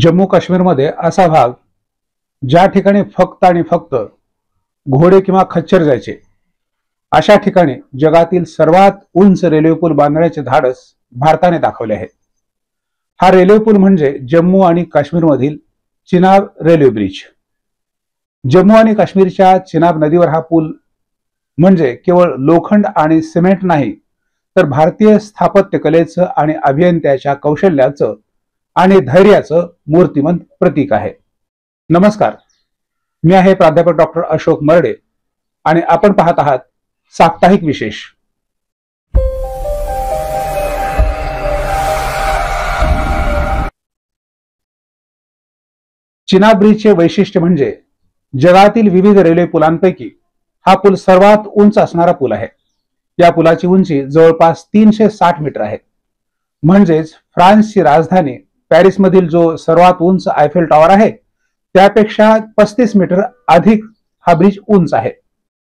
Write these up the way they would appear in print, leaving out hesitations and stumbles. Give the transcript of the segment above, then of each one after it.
जम्मू काश्मीरमध्ये असा भाग ज्या ठिकाणी फक्त आणि फक्त घोडे किंवा खच्चर जायचे, अशा ठिकाणी जगातील सर्वात उंच रेल्वे पूल बांधण्याचे धाडस भारताने दाखवले आहे। हा रेल्वे पूल म्हणजे जम्मू आणि काश्मीरमधील चिनाब रेल्वे ब्रिज। जम्मू आणि काश्मीरच्या चिनाब नदीवर हा पूल म्हणजे केवळ लोखंड आणि सिमेंट नाही, तर भारतीय स्थापत्य कलेचं आणि अभियंत्याच्या कौशल्याचं आणि धैर्याचं मूर्तिमंत प्रतीक आहे। नमस्कार, मी आहे प्राध्यापक डॉक्टर अशोक मरडे आणि आपण पाहत आहात साप्ताहिक विशेष। चिनाब ब्रिजचे वैशिष्ट्य म्हणजे जगातील विविध रेल्वे पुलांपैकी हा पूल सर्वात उंच असणारा पूल आहे। या पुलाची उंची जवळपास 360 मीटर आहे। म्हणजेच फ्रान्सची राजधानी पॅरिस मधील जो सर्वात उंच आयफेल टॉवर आहे त्यापेक्षा 35 मीटर अधिक हा ब्रिज उंच आहे।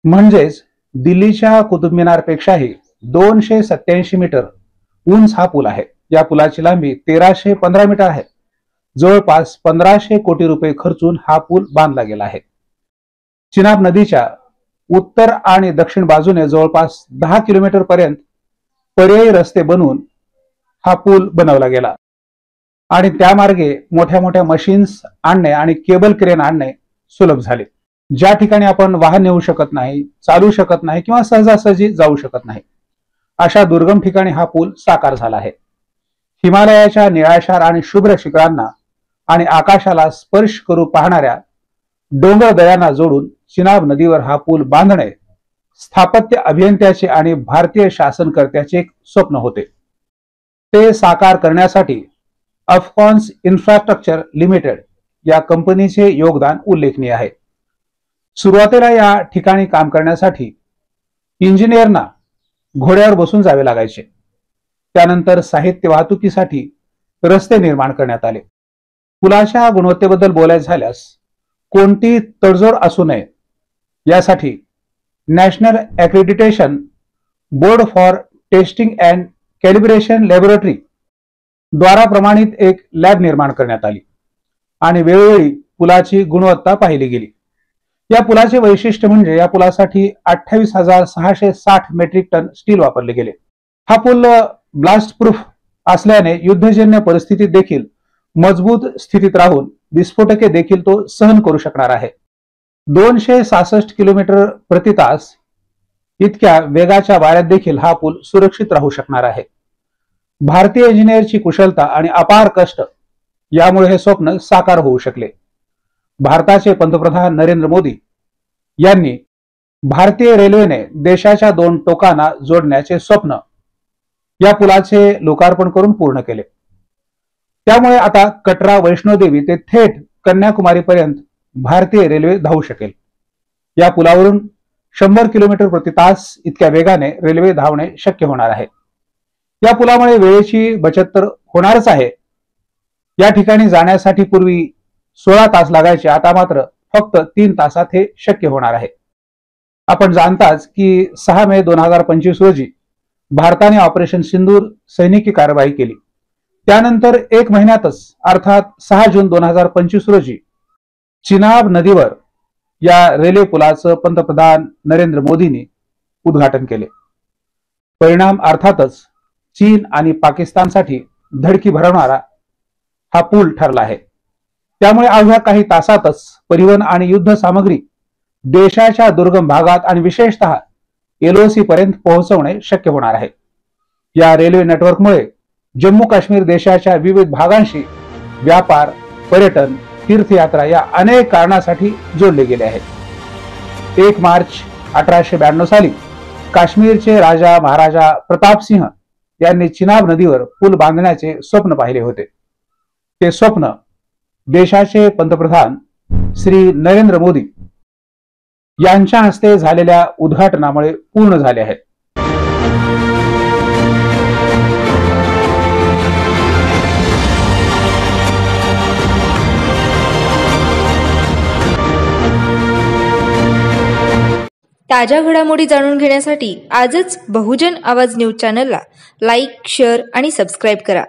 म्हणजेच दिल्लीच्या कुतुब मिनार पेक्षाही 287 मीटर उंच हा पूल आहे। या पुलाची लांबी 1315 मीटर आहे। जवळपास 1500 कोटी रुपये खर्चून हा पूल बांधला गेला आहे। चिनाब नदीच्या उत्तर आणि दक्षिण बाजूने जवळपास 10 किलोमीटर पर्यंत पर्यायी रस्ते बनवून हा पूल बनवला गेला आणि त्यामार्गे मोठ्या मोठ्या मशीन्स आणणे आणि केबल क्रेन आणणे सुलभ झाले। ज्या ठिकाणी आपण वाहन नेऊ शकत नाही, चालू शकत नाही किंवा सहजासहजी जाऊ शकत नाही, अशा दुर्गम ठिकाणी हा पूल साकार झाला आहे। हिमालयाच्या निळाशार आणि शुभ्र शिखरांना आणि आकाशाला स्पर्श करू पाहणाऱ्या डोंगर दऱ्यांना जोडून चिनाब नदीवर हा पूल बांधणे स्थापत्य अभियंत्याचे आणि भारतीय शासनकर्त्याचे एक स्वप्न होते। ते साकार करण्यासाठी अफकॉन्स इन्फ्रास्ट्रक्चर लिमिटेड या कंपनीचे योगदान उल्लेखनीय आहे। सुरुवातीला या ठिकाणी काम करण्यासाठी इंजिनियरना घोड्यावर बसून जावे लागायचे। त्यानंतर साहित्य वाहतुकीसाठी रस्ते निर्माण करण्यात आले। पुलाच्या गुणवत्तेबद्दल बोलायचे झाल्यास कोणती तडजोड असू नये यासाठी national accreditation board for testing and calibration laboratory द्वारा प्रमाणित एक लॅब निर्माण करण्यात आली आणि वेळोवेळी पुलाची गुणवत्ता पाहिली गेली। या पुलाचे वैशिष्ट्य म्हणजे या पुलासाठी 28,660 मेट्रिक टन स्टील वापरले गेले। हा पूल ब्लास्ट प्रूफ असल्याने युद्धजन्य परिस्थितीत देखील मजबूत स्थितीत राहून विस्फोटके देखील तो सहन करू शकणार आहे। 266 किलोमीटर प्रति तास इतक्या वेगाच्या वाऱ्यात देखील हा पूल सुरक्षित राहू शकणार आहे। भारतीय इंजिनियरची कुशलता आणि अपार कष्ट यामुळे हे स्वप्न साकार होऊ शकले। भारताचे पंतप्रधान नरेंद्र मोदी यांनी भारतीय रेल्वेने देशाच्या 2 टोकांना जोडण्याचे स्वप्न या पुलाचे लोकार्पण करून पूर्ण केले। त्यामुळे आता कटरा वैष्णोदेवी ते थेट कन्याकुमारी पर्यंत भारतीय रेल्वे धावू शकेल। या पुलावरून 100 किलोमीटर प्रति तास इतक्या वेगाने रेल्वे धावणे शक्य होणार आहे। या पुलामुळे वेळेची बचत तर होणारच आहे। या ठिकाणी जाण्यासाठी पूर्वी 16 तास लागायचे, आता मात्र फक्त 3 तासात हे शक्य होणार आहे। आपण जाणताच की 6 मे 2025 रोजी भारताने ऑपरेशन सिंदूर सैनिकी कारवाई केली। त्यानंतर 1 महिन्यातच अर्थात 6 जून 2025 रोजी चिनाब नदीवर या रेल्वे पुलाचं पंतप्रधान नरेंद्र मोदींनी उद्घाटन केले। परिणाम अर्थातच चीन आणि पाकिस्तानसाठी धडकी भरवणारा हा पूल ठरला आहे। त्यामुळे अवघ्या काही तासातच परिवहन आणि युद्ध सामग्री देशाच्या दुर्गम भागात आणि विशेषतः LOC पर्यंत पोहोचवणे शक्य होणार आहे। या रेल्वे नेटवर्कमुळे जम्मू काश्मीर देशाच्या विविध भागांशी व्यापार, पर्यटन, तीर्थयात्रा या अनेक कारणासाठी जोडले गेले आहे। 1 मार्च 1892 साली काश्मीरचे राजा महाराजा प्रताप सिंह यांनी चिनाब नदीवर पूल बांधण्याचे स्वप्न पाहिले होते। ते स्वप्न देशाचे पंतप्रधान श्री नरेंद्र मोदी यांच्या हस्ते झालेल्या उद्घाटनामुळे पूर्ण झाले आहे। ताज्या घडामोडी जाणून घेण्यासाठी आजच बहुजन आवाज न्यूज चॅनलला लाईक, शेअर आणि सबस्क्राईब करा।